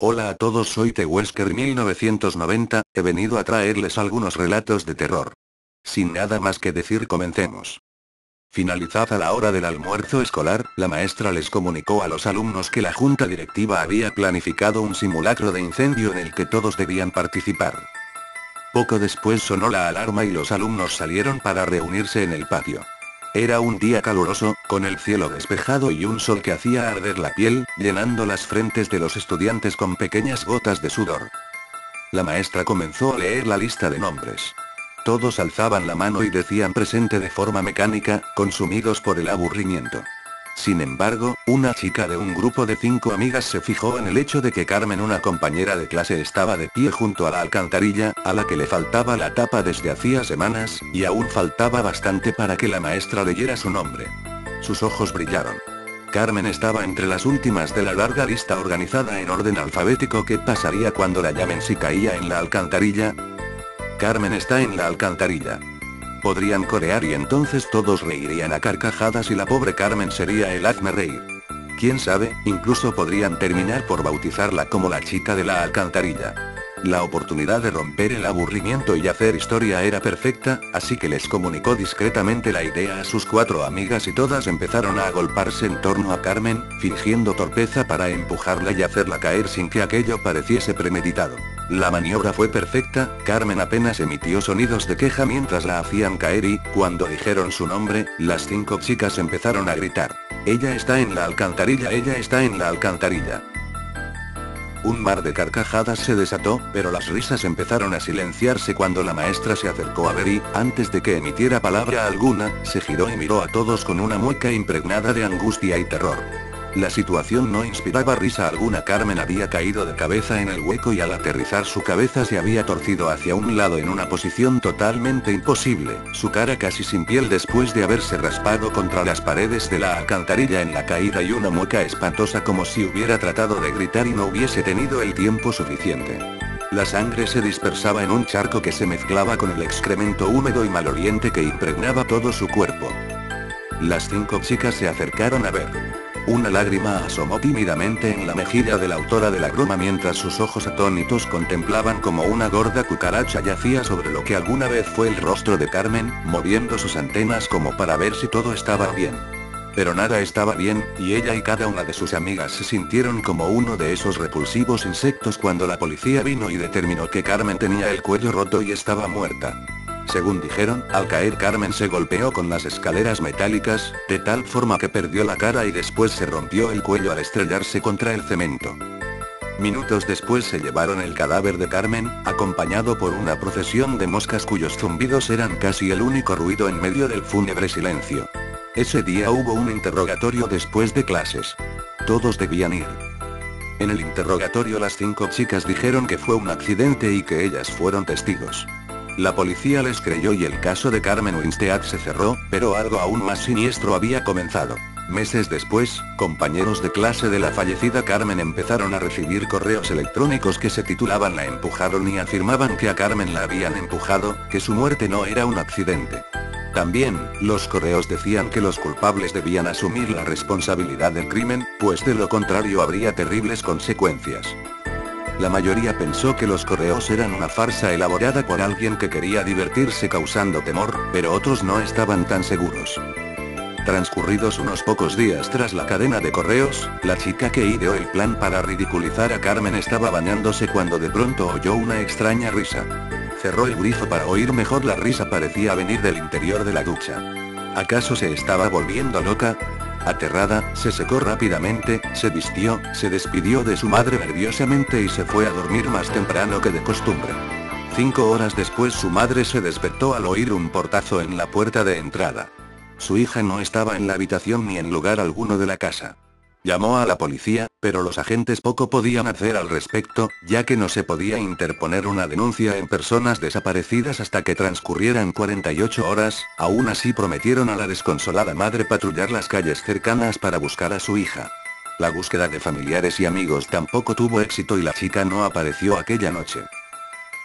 Hola a todos, soy The Wesker 1990, he venido a traerles algunos relatos de terror. Sin nada más que decir, comencemos. Finalizada la hora del almuerzo escolar, la maestra les comunicó a los alumnos que la junta directiva había planificado un simulacro de incendio en el que todos debían participar. Poco después sonó la alarma y los alumnos salieron para reunirse en el patio. Era un día caluroso, con el cielo despejado y un sol que hacía arder la piel, llenando las frentes de los estudiantes con pequeñas gotas de sudor. La maestra comenzó a leer la lista de nombres. Todos alzaban la mano y decían presente de forma mecánica, consumidos por el aburrimiento. Sin embargo, una chica de un grupo de 5 amigas se fijó en el hecho de que Carmen, una compañera de clase, estaba de pie junto a la alcantarilla, a la que le faltaba la tapa desde hacía semanas, y aún faltaba bastante para que la maestra leyera su nombre. Sus ojos brillaron. Carmen estaba entre las últimas de la larga lista organizada en orden alfabético. ¿Qué pasaría cuando la llamen si caía en la alcantarilla? Carmen está en la alcantarilla. Podrían corear y entonces todos reirían a carcajadas y la pobre Carmen sería el hazme reír. Quién sabe, incluso podrían terminar por bautizarla como la chica de la alcantarilla. La oportunidad de romper el aburrimiento y hacer historia era perfecta, así que les comunicó discretamente la idea a sus 4 amigas y todas empezaron a agolparse en torno a Carmen, fingiendo torpeza para empujarla y hacerla caer sin que aquello pareciese premeditado. La maniobra fue perfecta, Carmen apenas emitió sonidos de queja mientras la hacían caer y, cuando dijeron su nombre, las 5 chicas empezaron a gritar: «Ella está en la alcantarilla, ella está en la alcantarilla». Un mar de carcajadas se desató, pero las risas empezaron a silenciarse cuando la maestra se acercó a ver y, antes de que emitiera palabra alguna, se giró y miró a todos con una mueca impregnada de angustia y terror. La situación no inspiraba risa alguna. Carmen había caído de cabeza en el hueco y al aterrizar su cabeza se había torcido hacia un lado en una posición totalmente imposible, su cara casi sin piel después de haberse raspado contra las paredes de la alcantarilla en la caída y una mueca espantosa como si hubiera tratado de gritar y no hubiese tenido el tiempo suficiente. La sangre se dispersaba en un charco que se mezclaba con el excremento húmedo y maloliente que impregnaba todo su cuerpo. Las 5 chicas se acercaron a ver. Una lágrima asomó tímidamente en la mejilla de la autora de la broma mientras sus ojos atónitos contemplaban como una gorda cucaracha yacía sobre lo que alguna vez fue el rostro de Carmen, moviendo sus antenas como para ver si todo estaba bien. Pero nada estaba bien, y ella y cada una de sus amigas se sintieron como uno de esos repulsivos insectos cuando la policía vino y determinó que Carmen tenía el cuello roto y estaba muerta. Según dijeron, al caer Carmen se golpeó con las escaleras metálicas, de tal forma que perdió la cara y después se rompió el cuello al estrellarse contra el cemento. Minutos después se llevaron el cadáver de Carmen, acompañado por una procesión de moscas cuyos zumbidos eran casi el único ruido en medio del fúnebre silencio. Ese día hubo un interrogatorio después de clases. Todos debían ir. En el interrogatorio las 5 chicas dijeron que fue un accidente y que ellas fueron testigos. La policía les creyó y el caso de Carmen Winstead se cerró, pero algo aún más siniestro había comenzado. Meses después, compañeros de clase de la fallecida Carmen empezaron a recibir correos electrónicos que se titulaban «La empujaron» y afirmaban que a Carmen la habían empujado, que su muerte no era un accidente. También, los correos decían que los culpables debían asumir la responsabilidad del crimen, pues de lo contrario habría terribles consecuencias. La mayoría pensó que los correos eran una farsa elaborada por alguien que quería divertirse causando temor, pero otros no estaban tan seguros. Transcurridos unos pocos días tras la cadena de correos, la chica que ideó el plan para ridiculizar a Carmen estaba bañándose cuando de pronto oyó una extraña risa. Cerró el grifo para oír mejor. La risa parecía venir del interior de la ducha. ¿Acaso se estaba volviendo loca? Aterrada, se secó rápidamente, se vistió, se despidió de su madre nerviosamente y se fue a dormir más temprano que de costumbre. 5 horas después su madre se despertó al oír un portazo en la puerta de entrada. Su hija no estaba en la habitación ni en lugar alguno de la casa. Llamó a la policía, pero los agentes poco podían hacer al respecto, ya que no se podía interponer una denuncia en personas desaparecidas hasta que transcurrieran 48 horas, aún así prometieron a la desconsolada madre patrullar las calles cercanas para buscar a su hija. La búsqueda de familiares y amigos tampoco tuvo éxito y la chica no apareció aquella noche.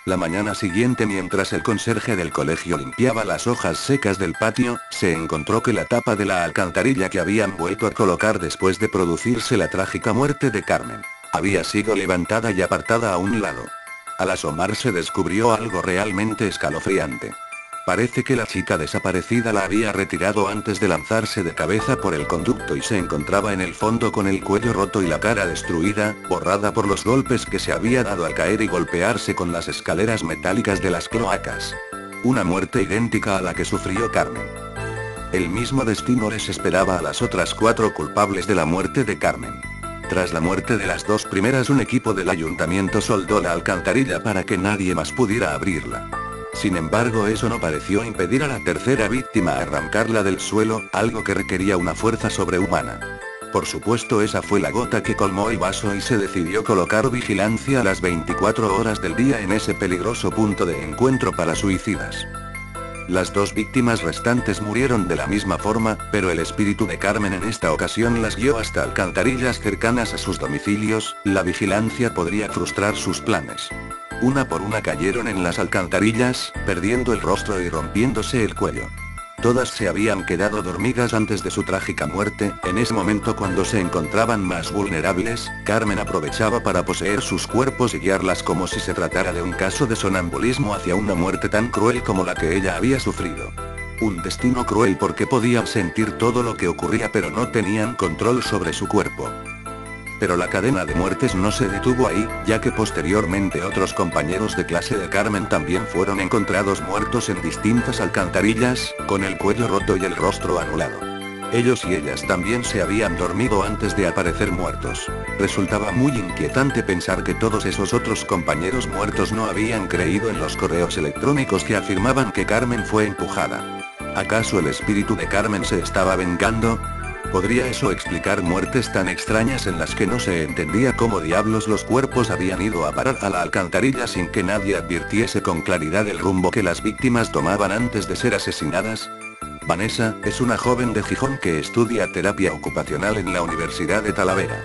La mañana siguiente, mientras el conserje del colegio limpiaba las hojas secas del patio, se encontró que la tapa de la alcantarilla que habían vuelto a colocar después de producirse la trágica muerte de Carmen Había sido levantada y apartada a un lado. Al asomarse descubrió algo realmente escalofriante. Parece que la chica desaparecida la había retirado antes de lanzarse de cabeza por el conducto y se encontraba en el fondo con el cuello roto y la cara destruida, borrada por los golpes que se había dado al caer y golpearse con las escaleras metálicas de las cloacas. Una muerte idéntica a la que sufrió Carmen. El mismo destino les esperaba a las otras 4 culpables de la muerte de Carmen. Tras la muerte de las 2 primeras, un equipo del ayuntamiento soldó la alcantarilla para que nadie más pudiera abrirla. Sin embargo, eso no pareció impedir a la tercera víctima arrancarla del suelo, algo que requería una fuerza sobrehumana. Por supuesto, esa fue la gota que colmó el vaso y se decidió colocar vigilancia a las 24 horas del día en ese peligroso punto de encuentro para suicidas. Las 2 víctimas restantes murieron de la misma forma, pero el espíritu de Carmen en esta ocasión las guió hasta alcantarillas cercanas a sus domicilios. La vigilancia podría frustrar sus planes. Una por una cayeron en las alcantarillas, perdiendo el rostro y rompiéndose el cuello. Todas se habían quedado dormidas antes de su trágica muerte. En ese momento, cuando se encontraban más vulnerables, Carmen aprovechaba para poseer sus cuerpos y guiarlas como si se tratara de un caso de sonambulismo hacia una muerte tan cruel como la que ella había sufrido. Un destino cruel porque podían sentir todo lo que ocurría pero no tenían control sobre su cuerpo. Pero la cadena de muertes no se detuvo ahí, ya que posteriormente otros compañeros de clase de Carmen también fueron encontrados muertos en distintas alcantarillas, con el cuello roto y el rostro anulado. Ellos y ellas también se habían dormido antes de aparecer muertos. Resultaba muy inquietante pensar que todos esos otros compañeros muertos no habían creído en los correos electrónicos que afirmaban que Carmen fue empujada. ¿Acaso el espíritu de Carmen se estaba vengando? ¿Podría eso explicar muertes tan extrañas en las que no se entendía cómo diablos los cuerpos habían ido a parar a la alcantarilla sin que nadie advirtiese con claridad el rumbo que las víctimas tomaban antes de ser asesinadas? Vanessa es una joven de Gijón que estudia terapia ocupacional en la Universidad de Talavera.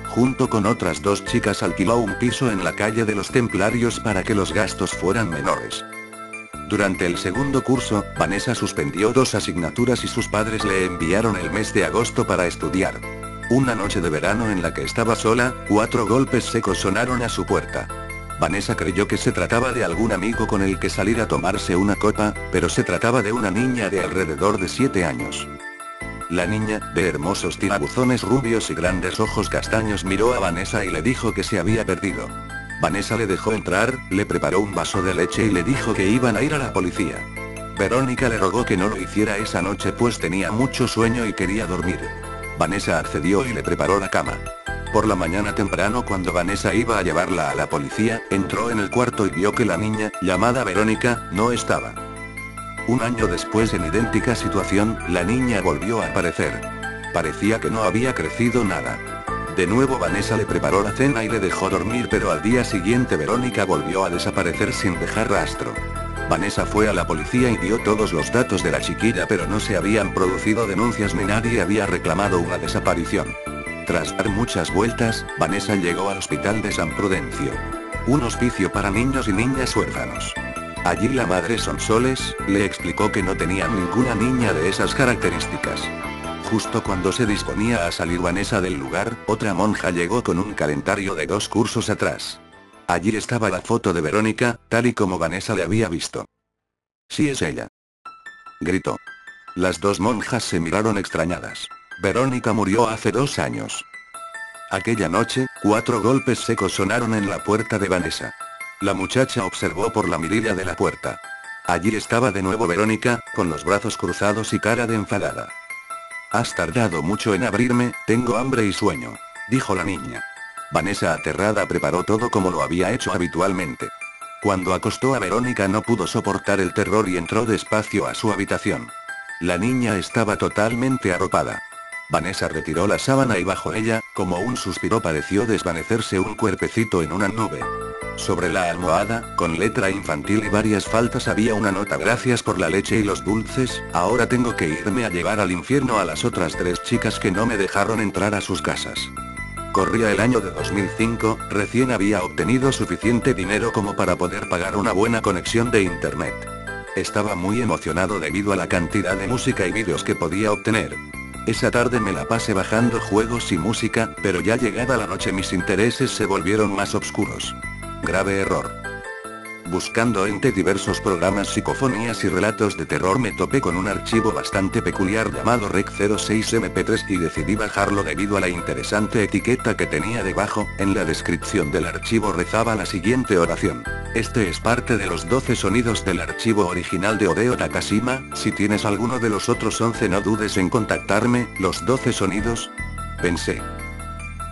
Junto con otras 2 chicas alquiló un piso en la calle de los Templarios para que los gastos fueran menores. Durante el segundo curso, Vanessa suspendió 2 asignaturas y sus padres le enviaron el mes de agosto para estudiar. Una noche de verano en la que estaba sola, 4 golpes secos sonaron a su puerta. Vanessa creyó que se trataba de algún amigo con el que salir a tomarse una copa, pero se trataba de una niña de alrededor de 7 años. La niña, de hermosos tirabuzones rubios y grandes ojos castaños, miró a Vanessa y le dijo que se había perdido. Vanessa le dejó entrar, le preparó un vaso de leche y le dijo que iban a ir a la policía. Verónica le rogó que no lo hiciera esa noche pues tenía mucho sueño y quería dormir. Vanessa accedió y le preparó la cama. Por la mañana temprano, cuando Vanessa iba a llevarla a la policía, entró en el cuarto y vio que la niña, llamada Verónica, no estaba. Un año después, en idéntica situación, la niña volvió a aparecer. Parecía que no había crecido nada. De nuevo Vanessa le preparó la cena y le dejó dormir, pero al día siguiente Verónica volvió a desaparecer sin dejar rastro. Vanessa fue a la policía y dio todos los datos de la chiquilla, pero no se habían producido denuncias ni nadie había reclamado una desaparición. Tras dar muchas vueltas, Vanessa llegó al hospital de San Prudencio. Un hospicio para niños y niñas huérfanos. Allí la madre Sonsoles le explicó que no tenían ninguna niña de esas características. Justo cuando se disponía a salir Vanessa del lugar, otra monja llegó con un calendario de 2 cursos atrás. Allí estaba la foto de Verónica, tal y como Vanessa le había visto. «Sí es ella», gritó. Las 2 monjas se miraron extrañadas. Verónica murió hace 2 años. Aquella noche, 4 golpes secos sonaron en la puerta de Vanessa. La muchacha observó por la mirilla de la puerta. Allí estaba de nuevo Verónica, con los brazos cruzados y cara de enfadada. «Has tardado mucho en abrirme, tengo hambre y sueño», dijo la niña. Vanessa, aterrada, preparó todo como lo había hecho habitualmente. Cuando acostó a Verónica no pudo soportar el terror y entró despacio a su habitación. La niña estaba totalmente arropada. Vanessa retiró la sábana y bajo ella, como un suspiro, pareció desvanecerse un cuerpecito en una nube. Sobre la almohada, con letra infantil y varias faltas, había una nota: «Gracias por la leche y los dulces, ahora tengo que irme a llevar al infierno a las otras 3 chicas que no me dejaron entrar a sus casas». Corría el año de 2005, recién había obtenido suficiente dinero como para poder pagar una buena conexión de internet. Estaba muy emocionado debido a la cantidad de música y vídeos que podía obtener. Esa tarde me la pasé bajando juegos y música, pero ya llegada la noche mis intereses se volvieron más oscuros. Grave error. Buscando entre diversos programas, psicofonías y relatos de terror me topé con un archivo bastante peculiar llamado Rec06MP3 y decidí bajarlo debido a la interesante etiqueta que tenía debajo. En la descripción del archivo rezaba la siguiente oración: este es parte de los 12 sonidos del archivo original de Hideo Takashima, si tienes alguno de los otros 11 no dudes en contactarme. ¿Los 12 sonidos?, pensé.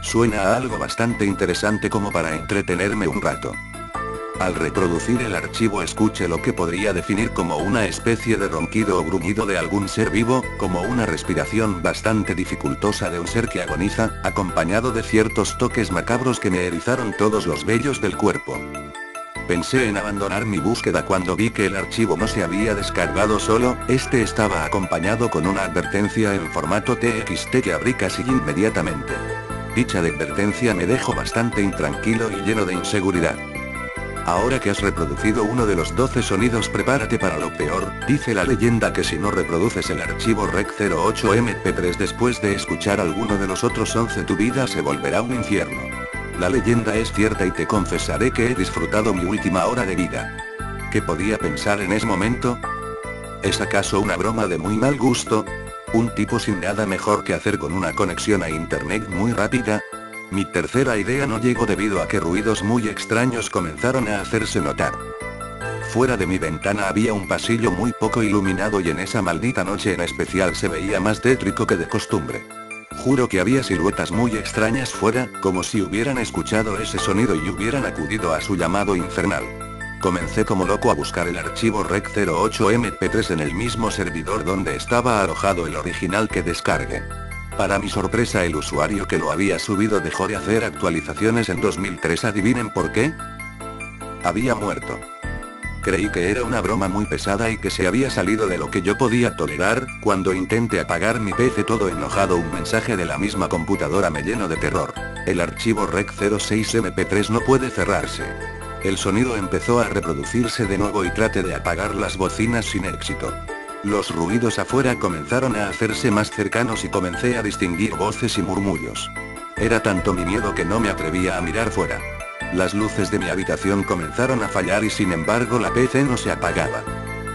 Suena a algo bastante interesante como para entretenerme un rato. Al reproducir el archivo escuché lo que podría definir como una especie de ronquido o gruñido de algún ser vivo, como una respiración bastante dificultosa de un ser que agoniza, acompañado de ciertos toques macabros que me erizaron todos los vellos del cuerpo. Pensé en abandonar mi búsqueda cuando vi que el archivo no se había descargado solo, este estaba acompañado con una advertencia en formato TXT que abrí casi inmediatamente. Dicha advertencia me dejó bastante intranquilo y lleno de inseguridad. Ahora que has reproducido uno de los 12 sonidos, prepárate para lo peor. Dice la leyenda que si no reproduces el archivo Rec08MP3 después de escuchar alguno de los otros 11 tu vida se volverá un infierno. La leyenda es cierta y te confesaré que he disfrutado mi última hora de vida. ¿Qué podía pensar en ese momento? ¿Es acaso una broma de muy mal gusto? ¿Un tipo sin nada mejor que hacer con una conexión a internet muy rápida? Mi tercera idea no llegó debido a que ruidos muy extraños comenzaron a hacerse notar. Fuera de mi ventana había un pasillo muy poco iluminado y en esa maldita noche en especial se veía más tétrico que de costumbre. Juro que había siluetas muy extrañas fuera, como si hubieran escuchado ese sonido y hubieran acudido a su llamado infernal. Comencé como loco a buscar el archivo Rec08MP3 en el mismo servidor donde estaba alojado el original que descargué. Para mi sorpresa, el usuario que lo había subido dejó de hacer actualizaciones en 2003. ¿Adivinen por qué? Había muerto. Creí que era una broma muy pesada y que se había salido de lo que yo podía tolerar. Cuando intenté apagar mi PC todo enojado, un mensaje de la misma computadora me llenó de terror. El archivo Rec06MP3 no puede cerrarse. El sonido empezó a reproducirse de nuevo y traté de apagar las bocinas sin éxito. Los ruidos afuera comenzaron a hacerse más cercanos y comencé a distinguir voces y murmullos. Era tanto mi miedo que no me atrevía a mirar fuera. Las luces de mi habitación comenzaron a fallar y sin embargo la PC no se apagaba.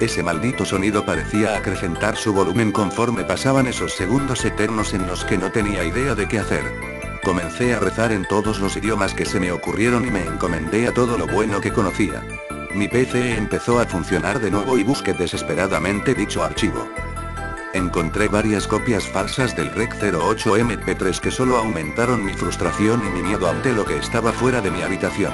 Ese maldito sonido parecía acrecentar su volumen conforme pasaban esos segundos eternos en los que no tenía idea de qué hacer. Comencé a rezar en todos los idiomas que se me ocurrieron y me encomendé a todo lo bueno que conocía. Mi PC empezó a funcionar de nuevo y busqué desesperadamente dicho archivo. Encontré varias copias falsas del Rec08MP3 que solo aumentaron mi frustración y mi miedo ante lo que estaba fuera de mi habitación.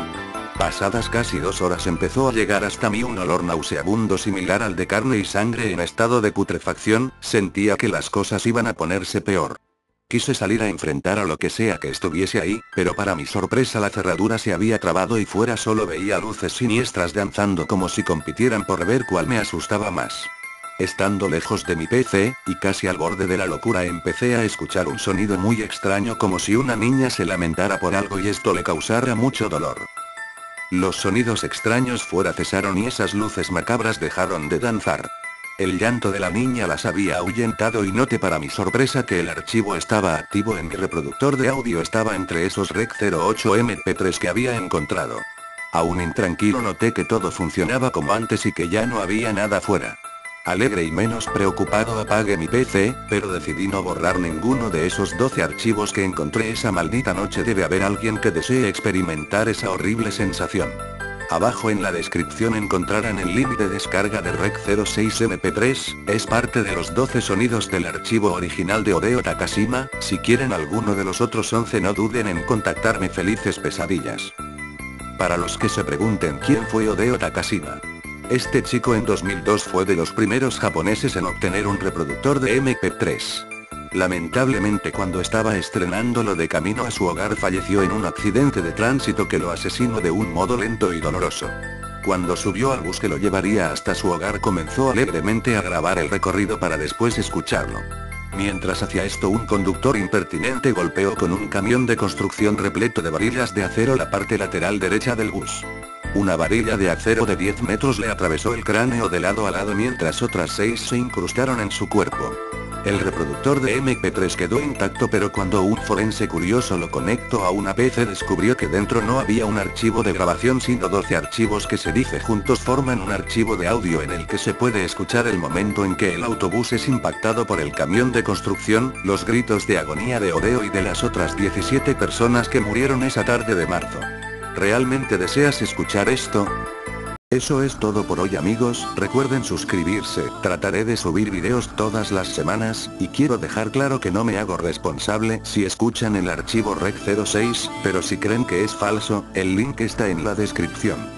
Pasadas casi 2 horas empezó a llegar hasta mí un olor nauseabundo similar al de carne y sangre en estado de putrefacción. Sentía que las cosas iban a ponerse peor. Quise salir a enfrentar a lo que sea que estuviese ahí, pero para mi sorpresa la cerradura se había trabado y fuera solo veía luces siniestras danzando como si compitieran por ver cuál me asustaba más. Estando lejos de mi PC, y casi al borde de la locura, empecé a escuchar un sonido muy extraño como si una niña se lamentara por algo y esto le causara mucho dolor. Los sonidos extraños fuera cesaron y esas luces macabras dejaron de danzar. El llanto de la niña las había ahuyentado y noté para mi sorpresa que el archivo estaba activo en mi reproductor de audio, estaba entre esos Rec08MP3 que había encontrado. Aún intranquilo noté que todo funcionaba como antes y que ya no había nada fuera. Alegre y menos preocupado apagué mi PC, pero decidí no borrar ninguno de esos 12 archivos que encontré esa maldita noche. Debe haber alguien que desee experimentar esa horrible sensación. Abajo en la descripción encontrarán el link de descarga de Rec06MP3, es parte de los 12 sonidos del archivo original de Hideo Takashima. Si quieren alguno de los otros 11 no duden en contactarme. Felices pesadillas. Para los que se pregunten quién fue Hideo Takashima. Este chico en 2002 fue de los primeros japoneses en obtener un reproductor de MP3. Lamentablemente cuando estaba estrenándolo de camino a su hogar falleció en un accidente de tránsito que lo asesinó de un modo lento y doloroso. Cuando subió al bus que lo llevaría hasta su hogar comenzó alegremente a grabar el recorrido para después escucharlo. Mientras hacía esto, un conductor impertinente golpeó con un camión de construcción repleto de varillas de acero la parte lateral derecha del bus. Una varilla de acero de 10 metros le atravesó el cráneo de lado a lado mientras otras 6 se incrustaron en su cuerpo. El reproductor de MP3 quedó intacto, pero cuando un forense curioso lo conectó a una PC descubrió que dentro no había un archivo de grabación sino 12 archivos que se dice juntos forman un archivo de audio en el que se puede escuchar el momento en que el autobús es impactado por el camión de construcción, los gritos de agonía de Odeo y de las otras 17 personas que murieron esa tarde de marzo. ¿Realmente deseas escuchar esto? Eso es todo por hoy amigos, recuerden suscribirse, trataré de subir videos todas las semanas, y quiero dejar claro que no me hago responsable si escuchan el archivo REC 06, pero si creen que es falso, el link está en la descripción.